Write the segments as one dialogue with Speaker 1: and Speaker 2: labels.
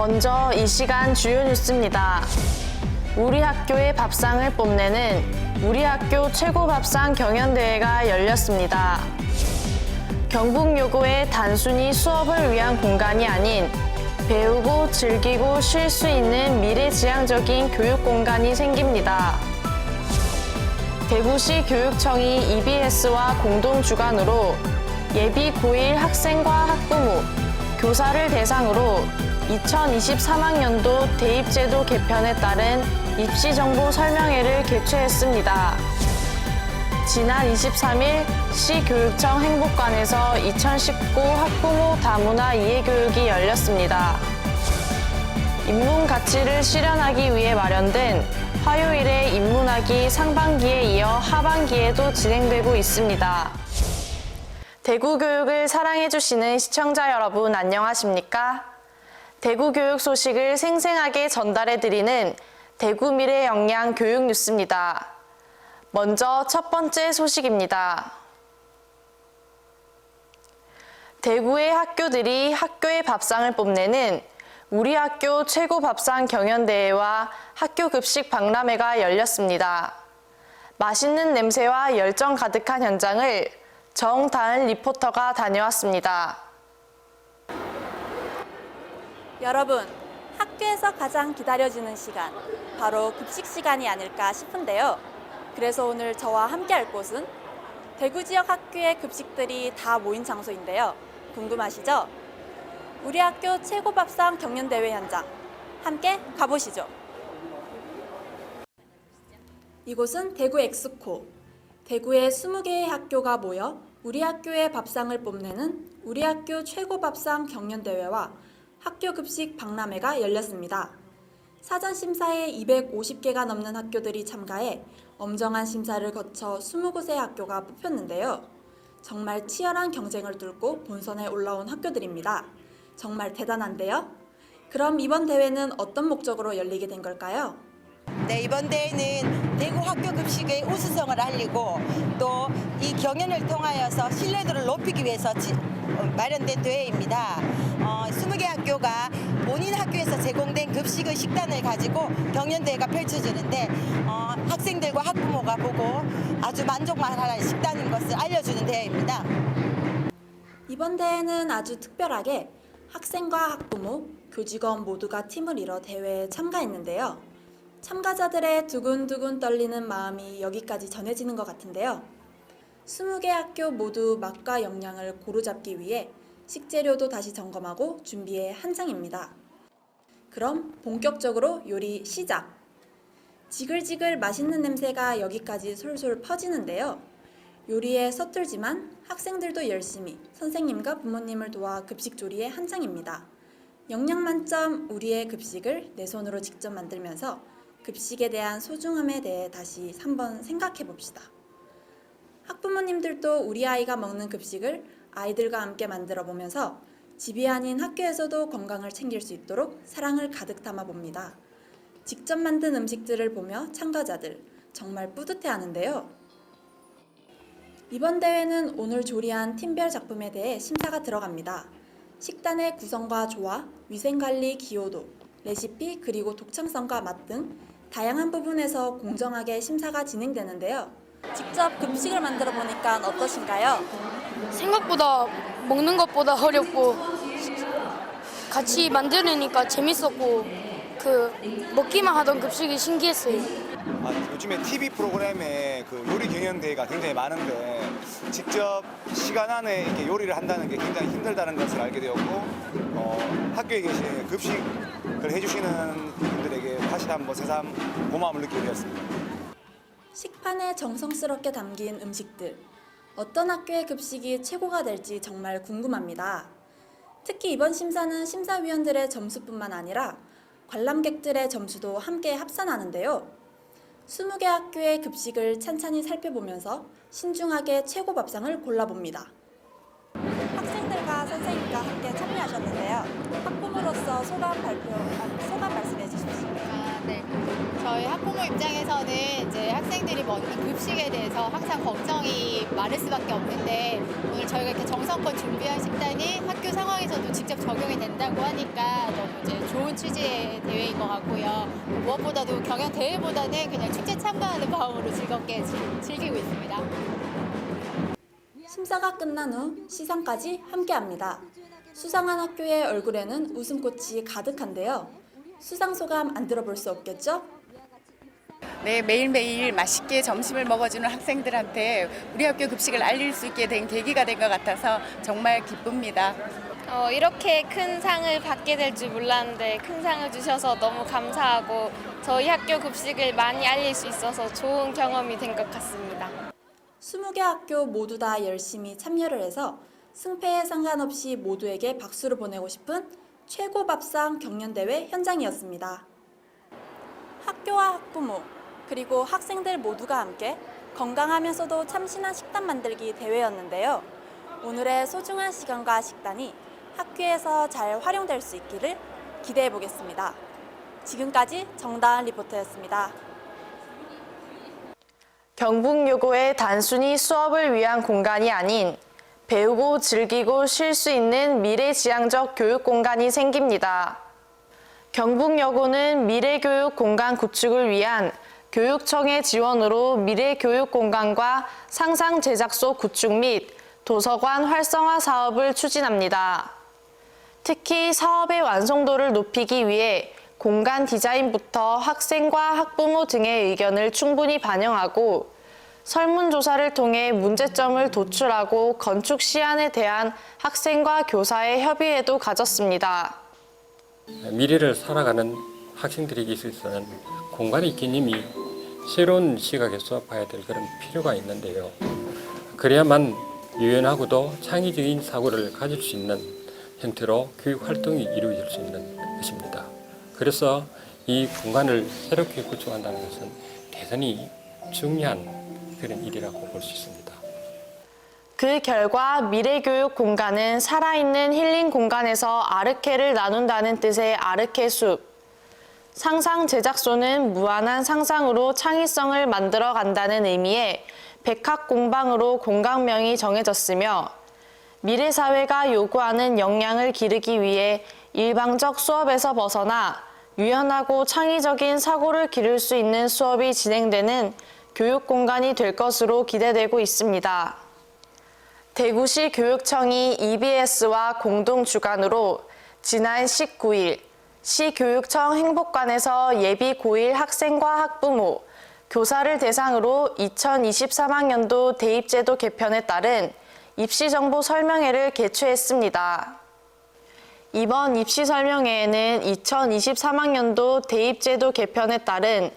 Speaker 1: 먼저 이 시간 주요 뉴스입니다. 우리 학교의 밥상을 뽐내는 우리 학교 최고 밥상 경연대회가 열렸습니다. 경북여고에 단순히 수업을 위한 공간이 아닌 배우고 즐기고 쉴 수 있는 미래지향적인 교육 공간이 생깁니다. 대구시 교육청이 EBS와 공동 주관으로 예비 고1 학생과 학부모, 교사를 대상으로 2023학년도 대입제도 개편에 따른 입시정보 설명회를 개최했습니다. 지난 23일 시교육청 행복관에서 2019 학부모 다문화 이해교육이 열렸습니다. 인문 가치를 실현하기 위해 마련된 화요일의 인문학이 상반기에 이어 하반기에도 진행되고 있습니다. 대구 교육을 사랑해주시는 시청자 여러분 안녕하십니까? 대구 교육 소식을 생생하게 전달해드리는 대구 미래 역량 교육 뉴스입니다. 먼저 첫 번째 소식입니다. 대구의 학교들이 학교의 밥상을 뽐내는 우리 학교 최고 밥상 경연대회와 학교 급식 박람회가 열렸습니다. 맛있는 냄새와 열정 가득한 현장을 정다은 리포터가 다녀왔습니다.
Speaker 2: 여러분, 학교에서 가장 기다려지는 시간, 바로 급식 시간이 아닐까 싶은데요. 그래서 오늘 저와 함께 할 곳은 대구 지역 학교의 급식들이 다 모인 장소인데요. 궁금하시죠? 우리 학교 최고 밥상 경연대회 현장, 함께 가보시죠. 이곳은 대구 엑스코. 대구의 20개의 학교가 모여 우리 학교의 밥상을 뽐내는 우리 학교 최고 밥상 경연대회와 학교 급식 박람회가 열렸습니다. 사전 심사에 250개가 넘는 학교들이 참가해 엄정한 심사를 거쳐 20곳의 학교가 뽑혔는데요. 정말 치열한 경쟁을 뚫고 본선에 올라온 학교들입니다. 정말 대단한데요? 그럼 이번 대회는 어떤 목적으로 열리게 된 걸까요?
Speaker 3: 네, 이번 대회는 대구 학교 급식의 우수성을 알리고 또 이 경연을 통하여서 신뢰도를 높이기 위해서 마련된 대회입니다. 20개 학교가 본인 학교에서 제공된 급식의 식단을 가지고 경연대회가 펼쳐지는데 학생들과 학부모가 보고 아주 만족만할 식단인 것을 알려주는 대회입니다.
Speaker 2: 이번 대회는 아주 특별하게 학생과 학부모, 교직원 모두가 팀을 이뤄 대회에 참가했는데요. 참가자들의 두근두근 떨리는 마음이 여기까지 전해지는 것 같은데요. 20개 학교 모두 맛과 영양을 고루 잡기 위해 식재료도 다시 점검하고 준비해 한창입니다. 그럼 본격적으로 요리 시작! 지글지글 맛있는 냄새가 여기까지 솔솔 퍼지는데요. 요리에 서툴지만 학생들도 열심히 선생님과 부모님을 도와 급식 조리에 한창입니다. 영양 만점 우리의 급식을 내 손으로 직접 만들면서 급식에 대한 소중함에 대해 다시 한번 생각해 봅시다. 학부모님들도 우리 아이가 먹는 급식을 아이들과 함께 만들어 보면서 집이 아닌 학교에서도 건강을 챙길 수 있도록 사랑을 가득 담아 봅니다. 직접 만든 음식들을 보며 참가자들 정말 뿌듯해 하는데요. 이번 대회는 오늘 조리한 팀별 작품에 대해 심사가 들어갑니다. 식단의 구성과 조화, 위생관리 기여도, 레시피 그리고 독창성과 맛 등 다양한 부분에서 공정하게 심사가 진행되는데요. 직접 급식을 만들어 보니까 어떠신가요?
Speaker 4: 생각보다 먹는 것보다 어렵고 같이 만드니까 재밌었고 먹기만 하던 급식이 신기했어요.
Speaker 5: 요즘에 TV 프로그램에 요리 경연대회가 굉장히 많은데 직접 시간 안에 이렇게 요리를 한다는 게 굉장히 힘들다는 것을 알게 되었고 학교에 계신 급식을 해주시는 분들에게 다시 한번 새삼 고마움을 느끼게 되었습니다.
Speaker 2: 식판에 정성스럽게 담긴 음식들. 어떤 학교의 급식이 최고가 될지 정말 궁금합니다. 특히 이번 심사는 심사위원들의 점수뿐만 아니라 관람객들의 점수도 함께 합산하는데요. 20개 학교의 급식을 찬찬히 살펴보면서 신중하게 최고 밥상을 골라봅니다. 학생들과 선생님과 함께 참여하셨는데요. 학부모로서 소감 말씀해 주십시오.
Speaker 6: 네. 저희 학부모 입장에서는 이제 학생들이 먹는 급식에 대해서 항상 걱정이 많을 수밖에 없는데 오늘 저희가 이렇게 정성껏 준비한 식단이 학교 상황에 학교에서도 직접 적용이 된다고 하니까 너무 이제 좋은 취지의 대회인 것 같고요. 무엇보다도 경연 대회보다는 그냥 축제 참가하는 마음으로 즐겁게 즐기고 있습니다.
Speaker 2: 심사가 끝난 후 시상까지 함께합니다. 수상한 학교의 얼굴에는 웃음꽃이 가득한데요. 수상 소감 안 들어볼 수 없겠죠?
Speaker 7: 네, 매일매일 맛있게 점심을 먹어주는 학생들한테 우리 학교 급식을 알릴 수 있게 된 계기가 된 것 같아서 정말 기쁩니다.
Speaker 8: 이렇게 큰 상을 받게 될 줄 몰랐는데 큰 상을 주셔서 너무 감사하고 저희 학교 급식을 많이 알릴 수 있어서 좋은 경험이 된 것 같습니다.
Speaker 2: 20개 학교 모두 다 열심히 참여를 해서 승패에 상관없이 모두에게 박수를 보내고 싶은 최고 밥상 경연대회 현장이었습니다. 학교와 학부모 그리고 학생들 모두가 함께 건강하면서도 참신한 식단 만들기 대회였는데요. 오늘의 소중한 시간과 식단이 학교에서 잘 활용될 수 있기를 기대해 보겠습니다. 지금까지 정다은 리포터였습니다.
Speaker 1: 경북여고의 단순히 수업을 위한 공간이 아닌 배우고 즐기고 쉴 수 있는 미래지향적 교육 공간이 생깁니다. 경북여고는 미래교육 공간 구축을 위한 교육청의 지원으로 미래교육 공간과 상상 제작소 구축 및 도서관 활성화 사업을 추진합니다. 특히 사업의 완성도를 높이기 위해 공간 디자인부터 학생과 학부모 등의 의견을 충분히 반영하고 설문조사를 통해 문제점을 도출하고 건축 시안에 대한 학생과 교사의 협의회도 가졌습니다.
Speaker 9: 미래를 살아가는 학생들에게 있어서는 공간의 개념이 새로운 시각에서 봐야 될 그런 필요가 있는데요. 그래야만 유연하고도 창의적인 사고를 가질 수 있는 형태로 교육 활동이 이루어질 수 있는 것입니다. 그래서 이 공간을 새롭게 구축한다는 것은 대단히 중요한 그런 일이라고 볼 수 있습니다.
Speaker 1: 그 결과 미래교육 공간은 살아있는 힐링 공간에서 아르케를 나눈다는 뜻의 아르케숲, 상상 제작소는 무한한 상상으로 창의성을 만들어 간다는 의미의 백학공방으로 공간명이 정해졌으며 미래사회가 요구하는 역량을 기르기 위해 일방적 수업에서 벗어나 유연하고 창의적인 사고를 기를 수 있는 수업이 진행되는 교육 공간이 될 것으로 기대되고 있습니다. 대구시 교육청이 EBS와 공동 주관으로 지난 19일 시교육청 행복관에서 예비 고1 학생과 학부모, 교사를 대상으로 2023학년도 대입제도 개편에 따른 입시정보 설명회를 개최했습니다. 이번 입시 설명회에는 2023학년도 대입제도 개편에 따른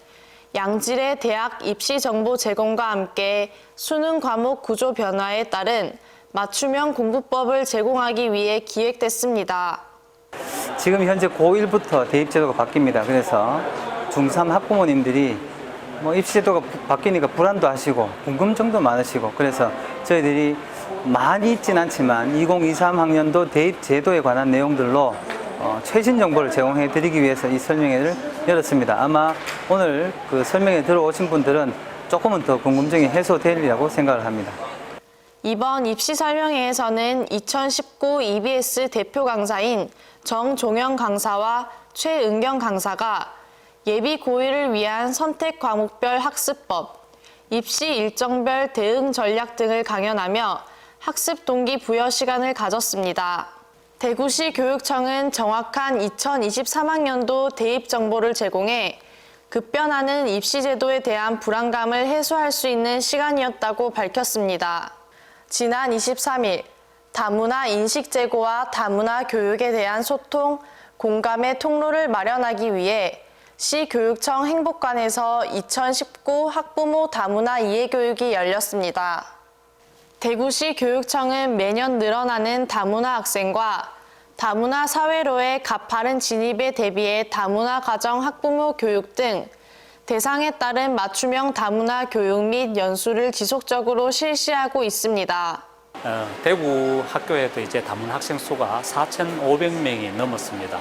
Speaker 1: 양질의 대학 입시 정보 제공과 함께 수능 과목 구조 변화에 따른 맞춤형 공부법을 제공하기 위해 기획됐습니다.
Speaker 10: 지금 현재 고1부터 대입제도가 바뀝니다. 그래서 중3 학부모님들이 입시제도가 바뀌니까 불안도 하시고 궁금증도 많으시고 그래서 저희들이 많이 있진 않지만 2023학년도 대입제도에 관한 내용들로 최신 정보를 제공해 드리기 위해서 이 설명회를 열었습니다. 아마 오늘 그 설명회 들어오신 분들은 조금은 더 궁금증이 해소되리라고 생각을 합니다.
Speaker 1: 이번 입시 설명회에서는 2019 EBS 대표 강사인 정종영 강사와 최은경 강사가 예비 고1을 위한 선택 과목별 학습법, 입시 일정별 대응 전략 등을 강연하며 학습 동기 부여 시간을 가졌습니다. 대구시 교육청은 정확한 2023학년도 대입 정보를 제공해 급변하는 입시 제도에 대한 불안감을 해소할 수 있는 시간이었다고 밝혔습니다. 지난 23일 다문화 인식 제고와 다문화 교육에 대한 소통, 공감의 통로를 마련하기 위해 시교육청 행복관에서 2019 학부모 다문화 이해교육이 열렸습니다. 대구시 교육청은 매년 늘어나는 다문화 학생과 다문화 사회로의 가파른 진입에 대비해 다문화 가정 학부모 교육 등 대상에 따른 맞춤형 다문화 교육 및 연수를 지속적으로 실시하고 있습니다.
Speaker 11: 대구 학교에도 이제 다문화 학생 수가 4,500명이 넘었습니다.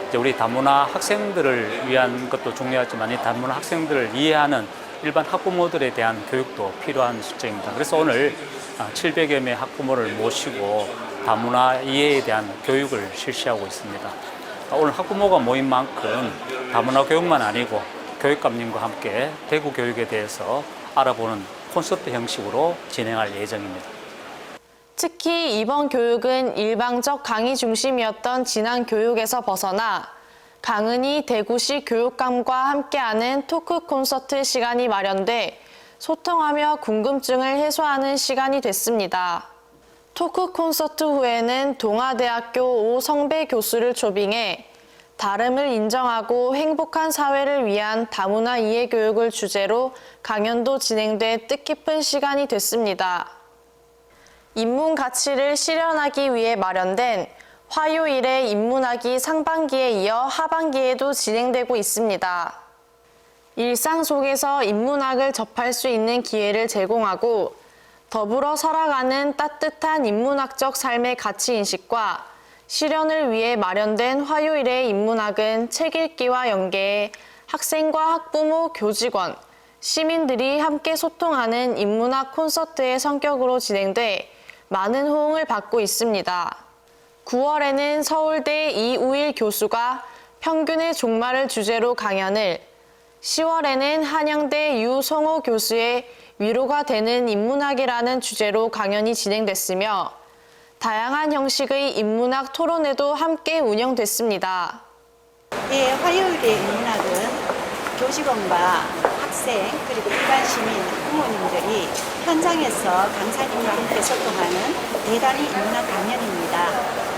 Speaker 11: 이제 우리 다문화 학생들을 위한 것도 중요하지만 이 다문화 학생들을 이해하는 일반 학부모들에 대한 교육도 필요한 실정입니다. 그래서 오늘 700여 명의 학부모를 모시고 다문화 이해에 대한 교육을 실시하고 있습니다. 오늘 학부모가 모인 만큼 다문화 교육만 아니고 교육감님과 함께 대구 교육에 대해서 알아보는 콘서트 형식으로 진행할 예정입니다.
Speaker 1: 특히 이번 교육은 일방적 강의 중심이었던 지난 교육에서 벗어나 강은희 대구시 교육감과 함께하는 토크 콘서트 시간이 마련돼 소통하며 궁금증을 해소하는 시간이 됐습니다. 토크 콘서트 후에는 동아대학교 오성배 교수를 초빙해 다름을 인정하고 행복한 사회를 위한 다문화 이해 교육을 주제로 강연도 진행돼 뜻깊은 시간이 됐습니다. 인문 가치를 실현하기 위해 마련된 화요일의 인문학이 상반기에 이어 하반기에도 진행되고 있습니다. 일상 속에서 인문학을 접할 수 있는 기회를 제공하고 더불어 살아가는 따뜻한 인문학적 삶의 가치인식과 실현을 위해 마련된 화요일의 인문학은 책 읽기와 연계해 학생과 학부모, 교직원, 시민들이 함께 소통하는 인문학 콘서트의 성격으로 진행돼 많은 호응을 받고 있습니다. 9월에는 서울대 이우일 교수가 평균의 종말을 주제로 강연을, 10월에는 한양대 유성호 교수의 위로가 되는 인문학이라는 주제로 강연이 진행됐으며 다양한 형식의 인문학 토론회도 함께 운영됐습니다.
Speaker 12: 네, 화요일의 인문학은 교직원과 학생 그리고 일반 시민, 부모님들이 현장에서 강사님과 함께 소통하는 대단히 인문학 강연입니다.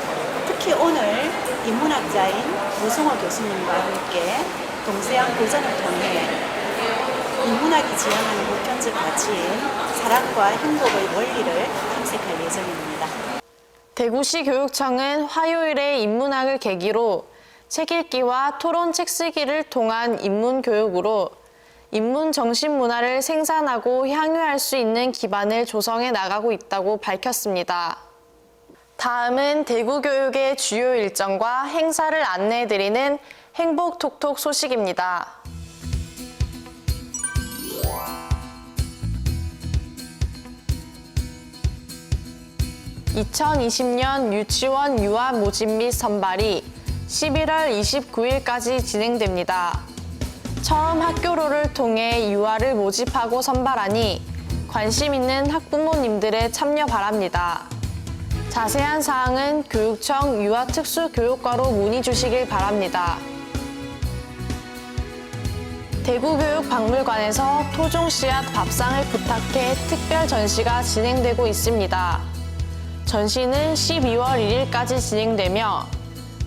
Speaker 12: 특히 오늘 인문학자인 유성호 교수님과 함께 동서양 교전을 통해 인문학이 지향하는 보편적 가치인 사랑과 행복의 원리를 탐색할 예정입니다.
Speaker 1: 대구시 교육청은 화요일의 인문학을 계기로 책 읽기와 토론 책 쓰기를 통한 인문 교육으로 인문 정신 문화를 생산하고 향유할 수 있는 기반을 조성해 나가고 있다고 밝혔습니다. 다음은 대구 교육의 주요 일정과 행사를 안내해드리는 행복톡톡 소식입니다. 2020년 유치원 유아 모집 및 선발이 11월 29일까지 진행됩니다. 처음 학교로를 통해 유아를 모집하고 선발하니 관심 있는 학부모님들의 참여 바랍니다. 자세한 사항은 교육청 유아특수교육과로 문의 주시길 바랍니다. 대구교육박물관에서 토종씨앗 밥상을 부탁해 특별 전시가 진행되고 있습니다. 전시는 12월 1일까지 진행되며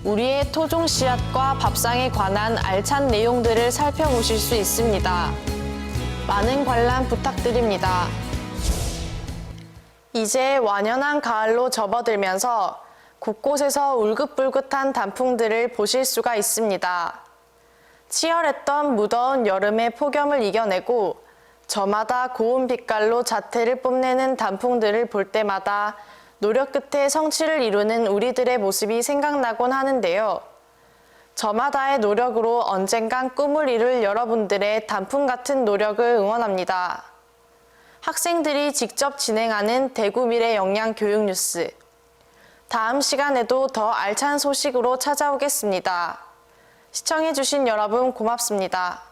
Speaker 1: 우리의 토종씨앗과 밥상에 관한 알찬 내용들을 살펴보실 수 있습니다. 많은 관람 부탁드립니다. 이제 완연한 가을로 접어들면서 곳곳에서 울긋불긋한 단풍들을 보실 수가 있습니다. 치열했던 무더운 여름의 폭염을 이겨내고 저마다 고운 빛깔로 자태를 뽐내는 단풍들을 볼 때마다 노력 끝에 성취를 이루는 우리들의 모습이 생각나곤 하는데요. 저마다의 노력으로 언젠간 꿈을 이룰 여러분들의 단풍 같은 노력을 응원합니다. 학생들이 직접 진행하는 대구 미래 영양 교육 뉴스. 다음 시간에도 더 알찬 소식으로 찾아오겠습니다. 시청해주신 여러분 고맙습니다.